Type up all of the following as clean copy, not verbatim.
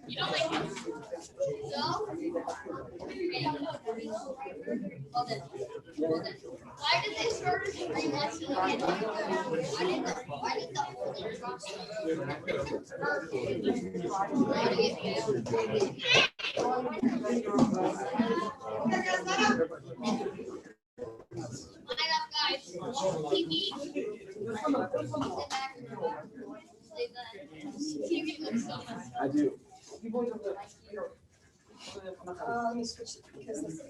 You don't like it? No? Why did they start as 3 lessons again? Why did the older drop guys. TV. I do. Let me switch it because this is the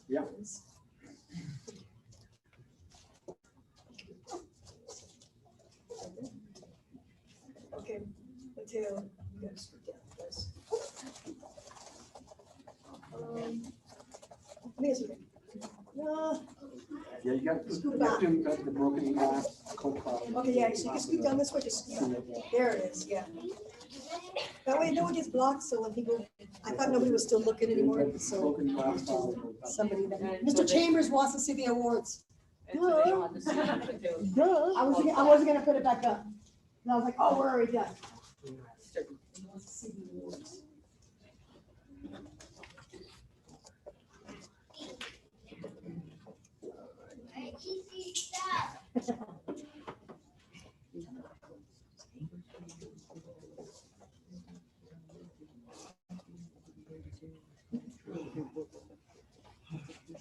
Yeah. okay, Mateo, you gotta scoot down, please. I think it's okay. Yeah, you got the broken glass. Okay, yeah, so you can scoot down this way, just, there it is, yeah. That way no one gets blocked, so when people, I thought nobody was still looking anymore, so somebody, Mr. Chambers wants to see the awards. I wasn't gonna put it back up. And I was like, oh, we're already done. He wants to see the awards.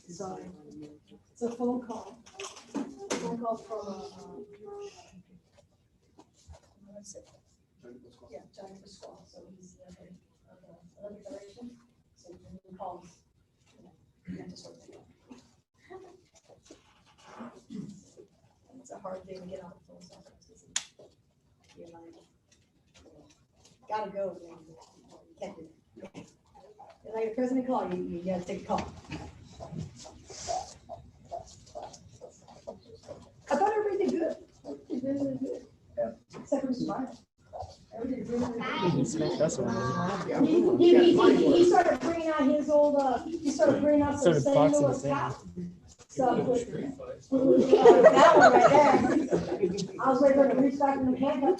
Sorry. It's a phone call. A phone call from what is it? Yeah, Johnny Pasquale. So he's the head of another federation. So he calls. It's a hard day to get on the phone sometimes, isn't it? You're like, gotta go, man. You can't do that. You're like the president call, you gotta take a call. I thought everything did good. Really good. Yeah. Except for Mr. Meyer. Everything really good. He started bringing out his old, he started bringing out some Samuel stuff. So, that one right there. I was waiting for him to reach back in the handcuff.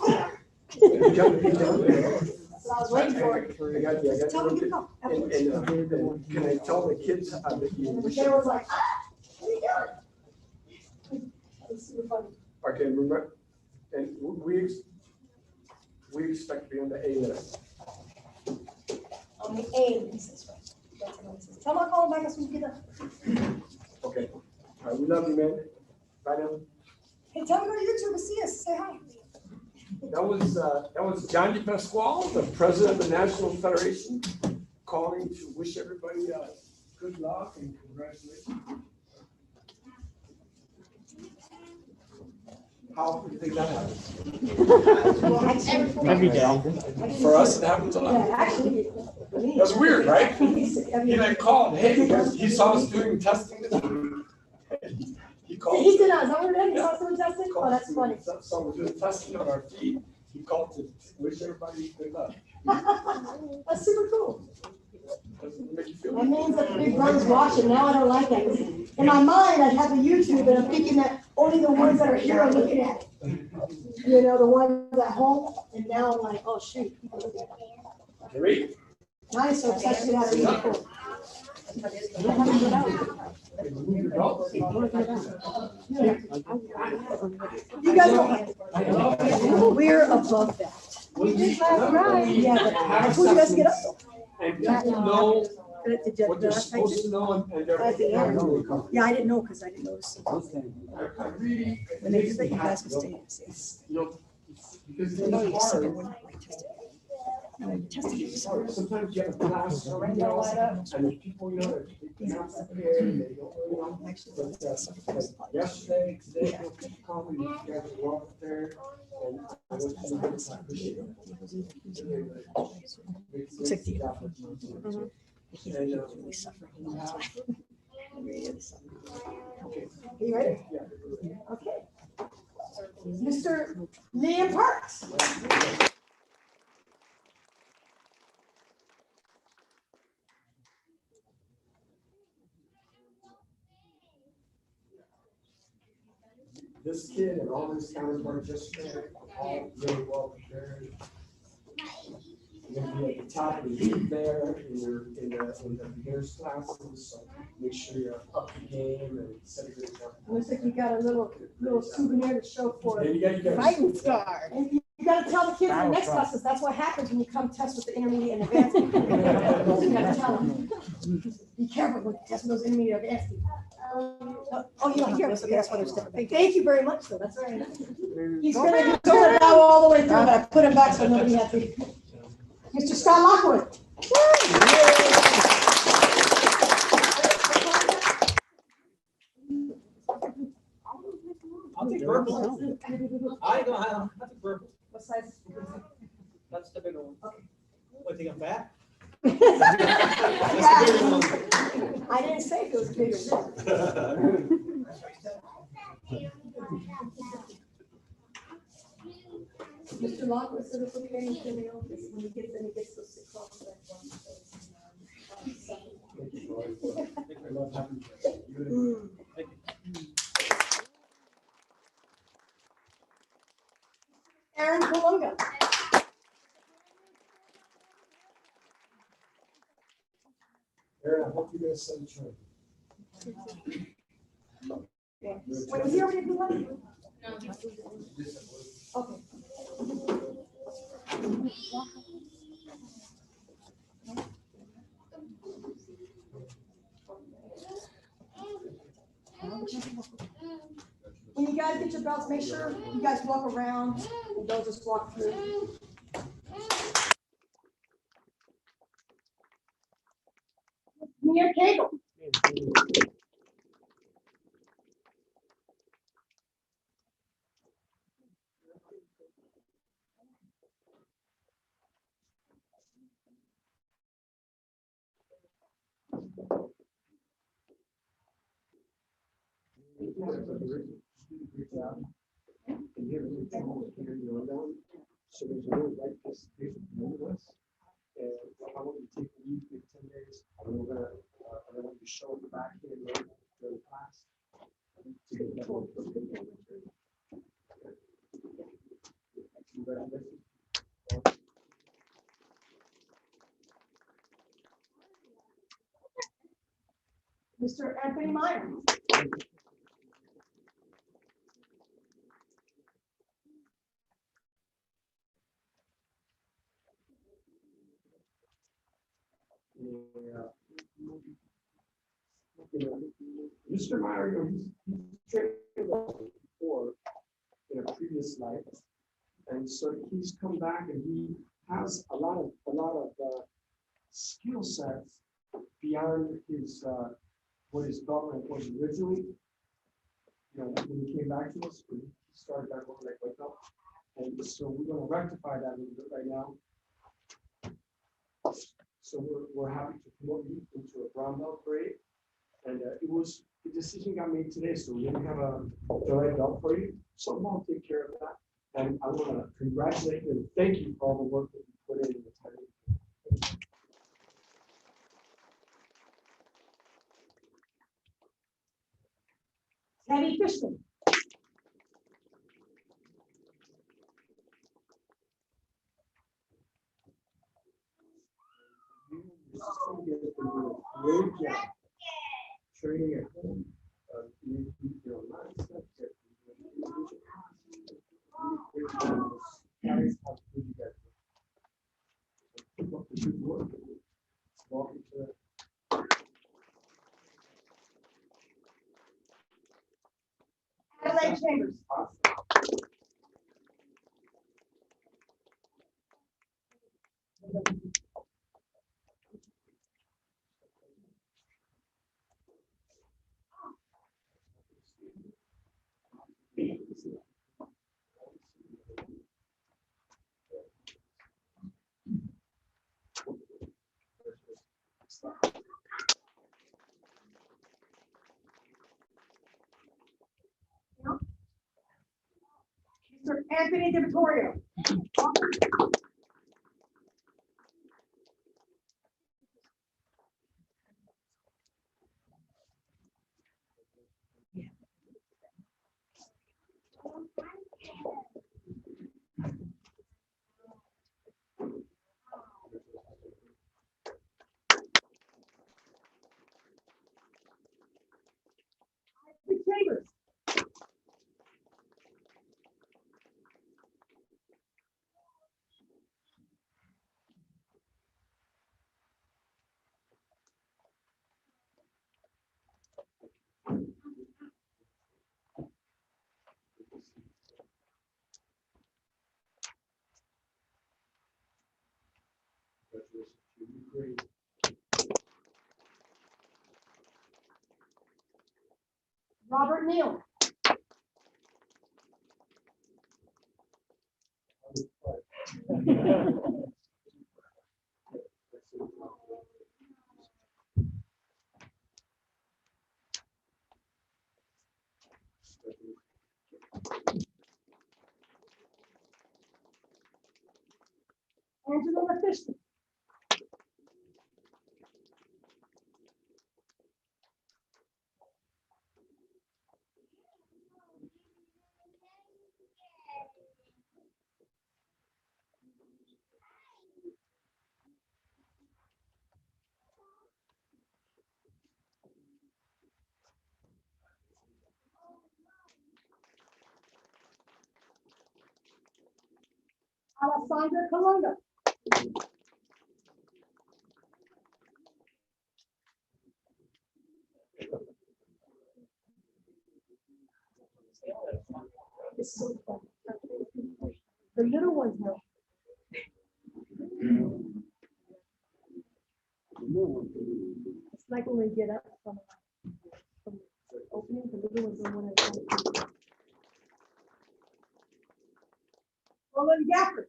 So I was waiting for it. I got you. Tell me to go. And can I tell the kids that you? And the kid was like, what are you doing? That was super funny. Okay, remember, and we expect to be on the A list. On the A list, that's right. That's what it says. Tell him I'll call him back as soon as we get done. Okay. All right, we love you, man. Bye now. Hey, tell him to go to YouTube and see us. Say hi. That was Johnny Pasquale, the president of the National Federation, calling to wish everybody good luck and congratulations. How do you think that happens? Every day. For us, it happens a lot. Yeah, actually. That's weird, right? He like called, hey, he saw us doing testing this week. He called. He did not. Is that what it is? He saw someone testing? Oh, that's funny. So we're doing testing on our feet. He called to wish everybody good luck. That's super cool. Doesn't make you feel That means that the big brother's watching. Now I don't like that. In my mind, I have the YouTube, and I'm thinking that only the ones that are here are looking at it. You know, the ones at home. And now I'm like, oh, shoot. People look at it. Read. Now I'm so excited to get out of here. You guys don't. We're above that. We did last night. Yeah, but I told you guys to get up. And people know Did you- what they're did I type supposed it? to know and they're. At the end. Yeah, I didn't know because I didn't notice. I really. When they did that, you guys would stay. You know, because I know you it's suck at hard. when you tested. And when you tested, you suck. Sometimes you have a class, you know, and the people, you know, they're not prepared, and they don't really know. But, yesterday, today, people called me, you guys were up there, and I went to the business, I appreciate it. It's like the He's really suffering. That's why. Really suffering. Okay. Are you ready? Yeah. Okay. Mr. Liam Parks. This kid and all his counterparts just all really well prepared. You're gonna be at the top of the group there in the beginners classes, so make sure you're up to game and set a good example. Looks like you got a little souvenir to show for And it. you got Fighting scar. And you gotta tell the kids in the next classes, that's what happens when you come test with the intermediate and advanced. You gotta tell them. Be careful when you test with those intermediate and advanced. Oh, you don't hear us, okay, that's why there's different. Thank you very much, though, that's very nice. He's gonna bow all the way through, but I put him back so nobody had to. Mr. Scott Lockwood. I'll take purple. I ain't gonna have, I'll take purple. What size? That's the bigger one. What, think I'm fat? Yeah. That's the bigger one. I didn't say it was bigger. Mr. Lockwood said it's okay in the office when he gets those 6 o'clock. I love having you. Aaron Colunga. Aaron, I hope you're gonna send a trip. Wait, was he already in Colunga? Okay. When you guys get your belts, make sure you guys walk around and don't just walk through. Mayor Cagle. So there's a really right this with us. And I want you to take a week, maybe 10 days, and we're gonna, I want you to show the back here and the class. To get that one. Congratulations. Mr. Anthony Meyer. Mr. Meyer, you know, he's trained before in a previous life, and so he's come back and he has a lot of skill sets beyond his what his government was originally. You know, when he came back to us, he started that work like now, and so we're going to rectify that a little bit right now. So we're happy to promote you into a brown belt grade. And it was, the decision got made today, so we didn't have a right belt for you. So I'll take care of that. And I want to congratulate you and thank you for all the work that you put in the time. Teddy Fishman. Your sister has been doing a great job training at home. You know, a lot of stuff that guys, how good you guys are. Keep up the good work. Welcome to Adelaide Chambers. awesome. Mr. Anthony DiVittorio. Chambers. Great. Robert Neal. Angela Fishman. Alessandra Colunga. It's so fun. The little ones know. It's like when we get up from the opening, the little ones don't want to. Roland Gafford.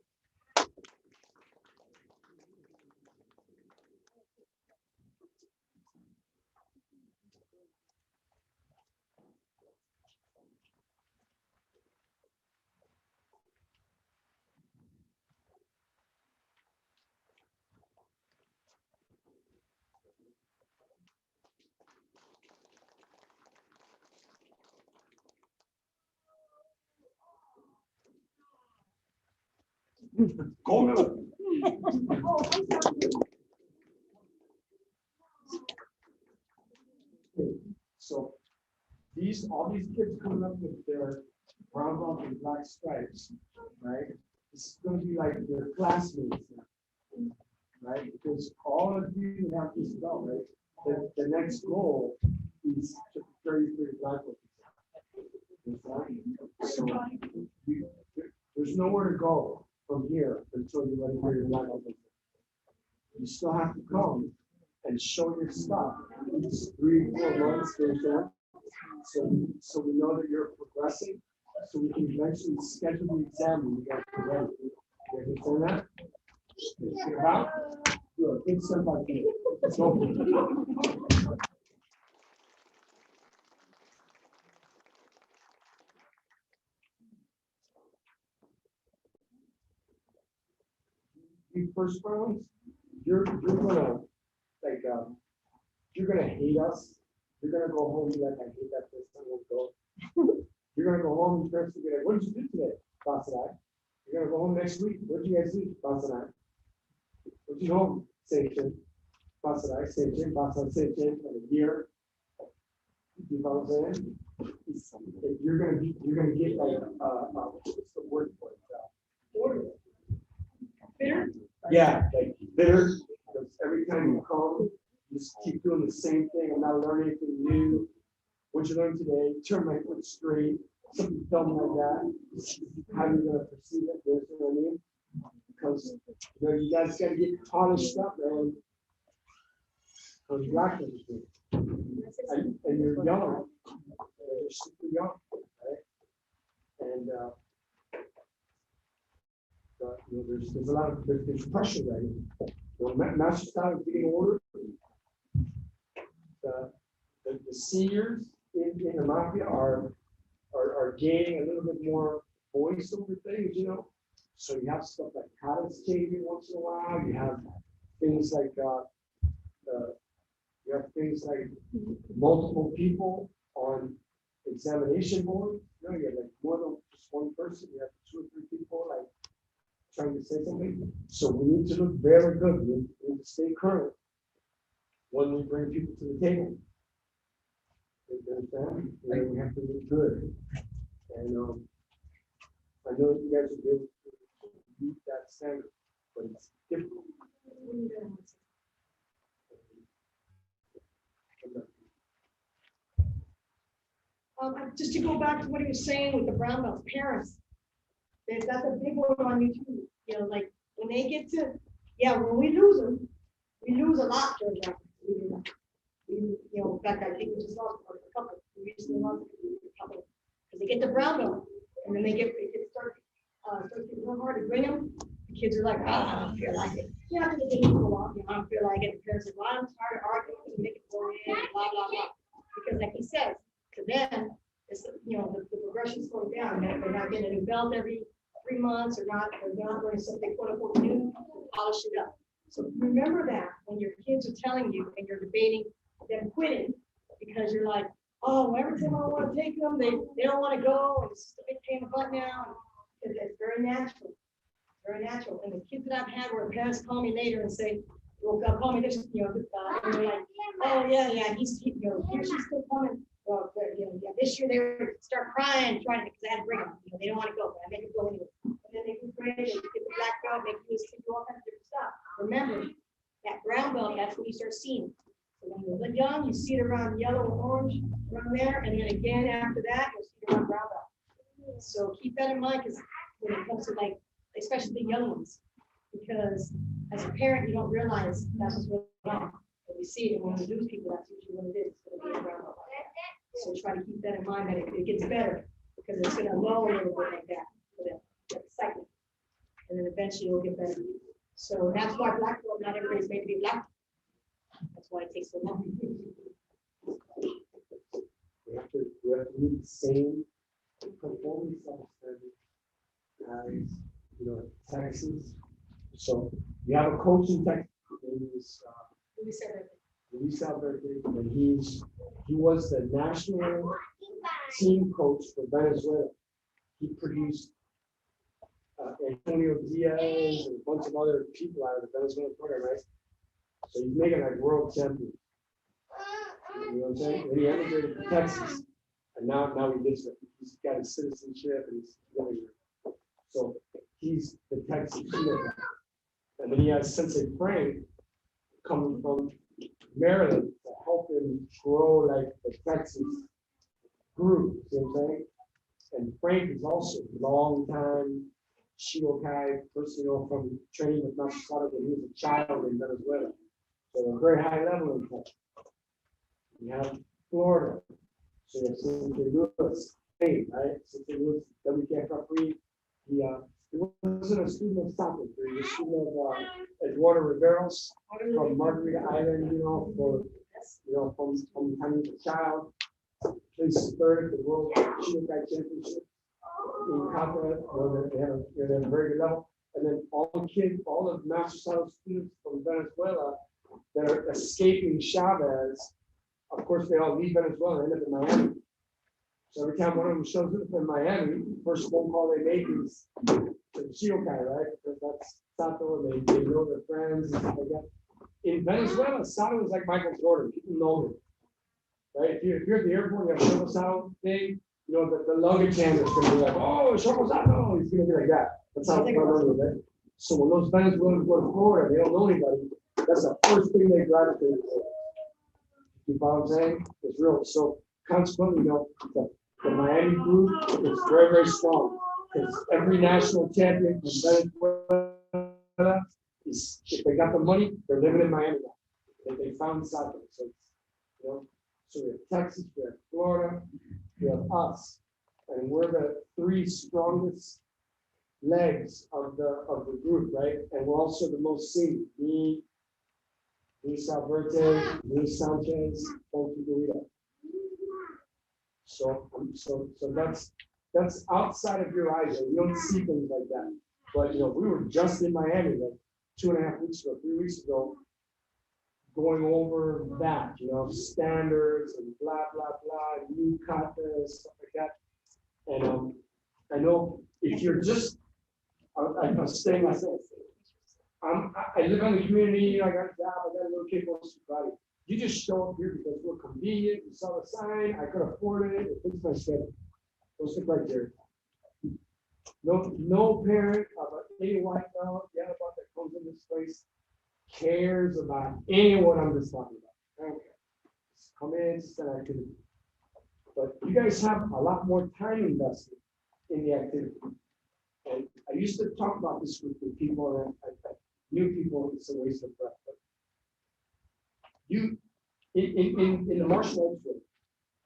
Go Miller. Oh, I'm sorry. So all these kids coming up with their brown belt and black stripes, right? It's gonna be like their classmates now, right? Because all of you have this belt, right? The next goal is to carry for your black belt. So there's nowhere to go from here until you're ready for your black belt. You still have to come and show your stuff. It's 3-4 months, so we know that you're progressing, so we can eventually schedule the exam when you guys are ready. You understand that? Think about? Good. Big step like that. Let's go. first rounds, you're gonna, like, you're gonna hate us. You're gonna go home and be like, I hate that place, I won't go. You're gonna go home and your parents will be like, what did you do today, boss and I? You're gonna go home next week, what did you guys do, boss and I? What did you home, same thing, boss and I, same thing, boss and I, same thing, for a year. You know what I'm saying? You're gonna get like, what's the word for it? Bitter? Yeah, like bitter, because every time you come, you just keep doing the same thing. I'm not learning anything new. What you learned today, turn my foot straight, something dumb like that. How you gonna perceive it? You know what I mean? Because you guys gotta get polished up, man. Because black people do. And you're young. You're super young, right? And there's a lot of there's pressure right now. Master style is getting older. The seniors in the mafia are gaining a little bit more voice over things, you know. So you have stuff like habits changing once in a while. You have things like multiple people on examination board. You know, you have like more than just one person. You have 2 or 3 people like trying to say something. So we need to look very good. We need to stay current when we bring people to the table. You understand? And we have to look good. And I know you guys will be able to meet that standard, but it's difficult. Just to go back to what he was saying with the brown belts, parents, that's a big one on you too. You know, like when they get to, when we lose them, we lose a lot during that. You know, in fact, I think we just lost a couple. We recently lost a couple because they get the brown belt and then they start getting real hard to bring them. The kids are like, I don't feel like it. Yeah, because they go along. I don't feel like it. The parents are like, well, I'm tired of arguing. Make it go in, blah blah blah. Because like he says, to them, it's the progression's going down. They're not getting a new belt every 3 months, or not. They're not going to something quote unquote new, polish it up. So remember that when your kids are telling you and you're debating them quitting because you're like, oh, every time I want to take them, they don't want to go, and it's just a big pain in the butt now. And it's very natural. Very natural. And the kids that I've had where parents call me later and say, well, call me this, and they're like, oh yeah, he's he or she's still coming. Well, this year they were start crying, trying to, because I had to bring them. They don't want to go, but I make them go anyway. And then they do great, they get the black belt, make you do all kinds of different stuff. Remember, that brown belt, that's when you start seeing. So when you're young, you see it around yellow or orange, around there, and then again after that, you'll see it around brown belt. So keep that in mind, because when it comes to like, especially the young ones, because as a parent, you don't realize that's what's going on. But we see it when we lose people, that's usually what it is. It's going to be a brown belt. So try to keep that in mind that it gets better, because it's going to lower a little bit like that for the excitement, and then eventually it'll get better. So that's why black belt, not everybody's made to be black. That's why it takes so long. We have to meet the same performance standard as Texas. So we have a coach in Texas. Luis Alberto, and he was the national team coach for Venezuela. He produced Antonio Diaz and a bunch of other people out of the Venezuelan program, right? So he's making like world champion. You know what I'm saying? And he emigrated to Texas, and now he lives there. He's got his citizenship, and he's living there. So he's the Texas shooter. And then he has Sensei Frank coming from Maryland to help him grow like the Texas group, you know what I'm saying? And Frank is also a long time Shidokai person, from training with Master when he was a child in Venezuela. So a very high level in Texas. We have Florida. So you have Sensei Lewis, Spain, right? Sensei Lewis, WKF referee. He wasn't a student of soccer, he was a student of Eduardo Riveros from Margarita Island, from the time he was a child. Placed third at the World Shidokai Championship in Kata. They have a very good level. and then all the kids, all the Master Salad students from Venezuela that are escaping Chavez, of course, they all leave Venezuela and end up in Miami. So every time one of them shows up in Miami, first phone call they make is the Chiokai, right? Because that's Sato, and they know their friends and stuff like that. In Venezuela, Sato is like Michael Jordan. People know him, right? If you're at the airport, you have Shomo Sato thing, you know, the luggage handler's gonna be like, oh, Shomo Sato, he's gonna be like that. That's how it's right? So when those Venezuelans go to Florida, they don't know anybody, that's the first thing they gravitate to. You follow what I'm saying? It's real. So consequently, you know, the Miami group is very, very strong. Because every national champion from Venezuela is, if they got the money, they're living in Miami now. They found something. So, you know, so we have Texas, we have Florida, we have us, and we're the three strongest legs of the group, right? And we're also the most seen. Me, Luis Alberto, Luis Sanchez, Frankie Guida. So that's outside of your eyes. You don't see things like that. But you know, we were just in Miami like 2.5 weeks ago, 3 weeks ago, going over that, you know, standards and blah blah blah, new kata, stuff like that. And I know if you're just, I'm staying myself. I live in the community. I got a job. I got a little kid goes to Friday. You just show up here because we're convenient. You saw the sign. I could afford it. It fits my schedule. Those things right there. No parent of any white belt, the other that comes in this place cares about anyone I'm just talking about. Okay. Just come in, just an activity. But you guys have a lot more time invested in the activity. And I used to talk about this with people, and I new people, it's a waste of breath. But you, in the martial arts world,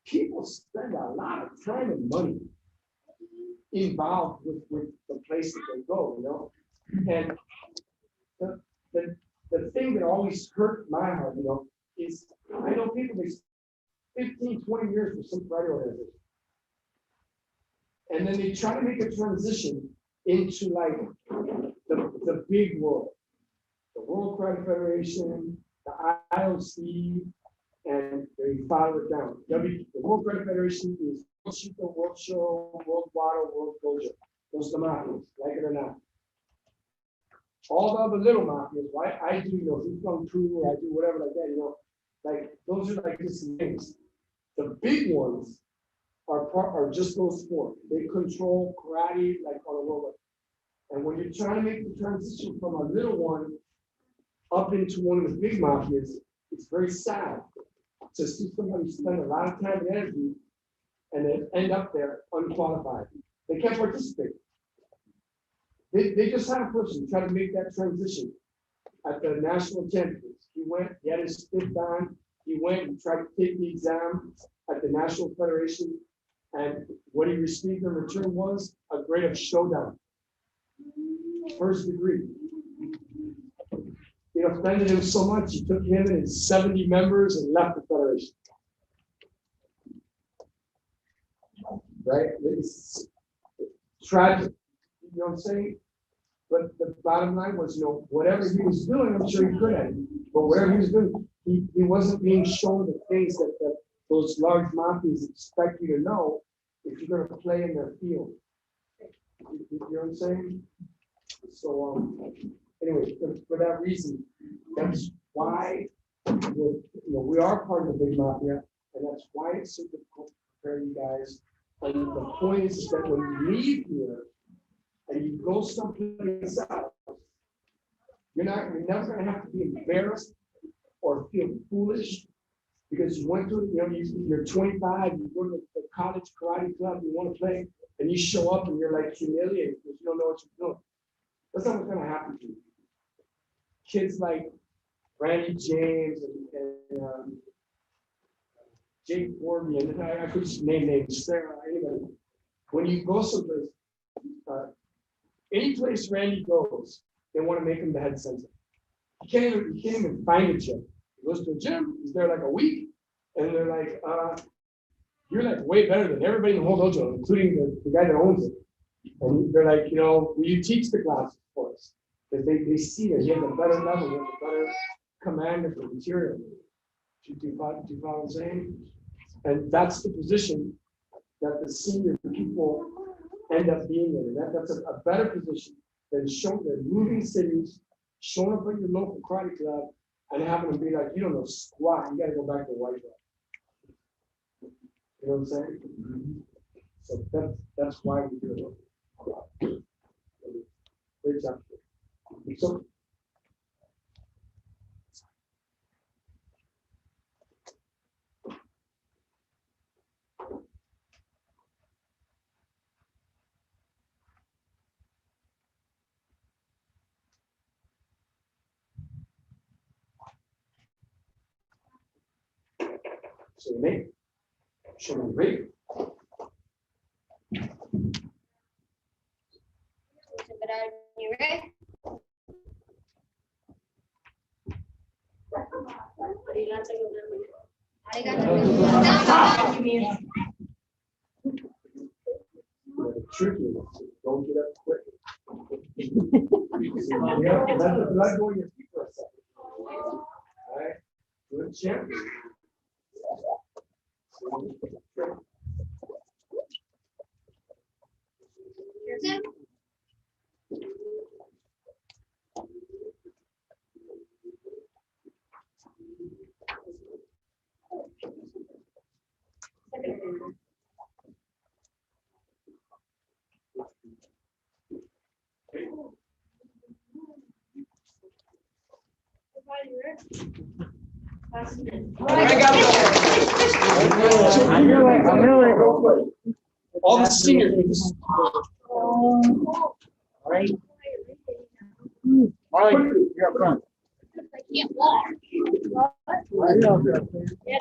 people spend a lot of time and money involved with the place that they go, you know. And the thing that always hurt my heart, you know, is I know people they 15, 20 years for some karate organization. And then they try to make a transition into like the big world. The World Karate Federation, the IOC, and they follow it down. The World Karate Federation is World Shito, World Show, World Wado, World Gojo. Those are the mafias, like it or not. All the other little mafias, right? I do, you know, Kung Fu, I do whatever like that, you know. Like those are like just names. The big ones are just those four. They control karate like on a world level. And when you're trying to make the transition from a little one up into one of the big mafias, it's very sad to see somebody spend a lot of time and energy and then end up there unqualified. They can't participate. They just had a person try to make that transition at the national championships. He went, he had his fifth on, he went and tried to take the exam at the National Federation, and what he received in return was a grade of showdown. First degree. It offended him so much, he took him and his 70 members and left the federation. Right? It's tragic. You know what I'm saying? But the bottom line was, you know, whatever he was doing, I'm sure he could have. But whatever he was doing, he wasn't being shown the things that those large mafias expect you to know if you're going to play in their field. You know what I'm saying? So, anyway, for that reason, that's why we are part of the big mafia, and that's why it's so difficult to prepare you guys. And the point is that when you leave here and you go someplace else, you're never going to have to be embarrassed or feel foolish because you went to, you're 25, you go to the college karate club, you want to play, and you show up and you're like humiliated because you don't know what you're doing. That's not what's going to happen to you. Kids like Randy James and Jake Warby, and I could just name names, Sarah, anybody. When you go someplace, any place Randy goes, they want to make him the head sensei. You can't even find a gym. He goes to a gym, he's there like a week, and they're like, you're like way better than everybody in the whole dojo, including the guy that owns it. And they're like, will you teach the classes for us? Because they see that you have a better level, you have a better command of the material. Do you follow what I'm saying? And that's the position that the senior people end up being in. And that's a better position than moving cities, showing up at your local karate club, and having them be like, you don't know squat, you gotta go back to white belt. You know what I'm saying? So that's why we do it. Great job. So, Nate, show me Ray. You ready? Tricky. Don't get up quick. Yeah, let the blood go in your feet for a second. All right, good champ. All the seniors. All right. All right, you're up front. I can't walk. Right up there. Yeah,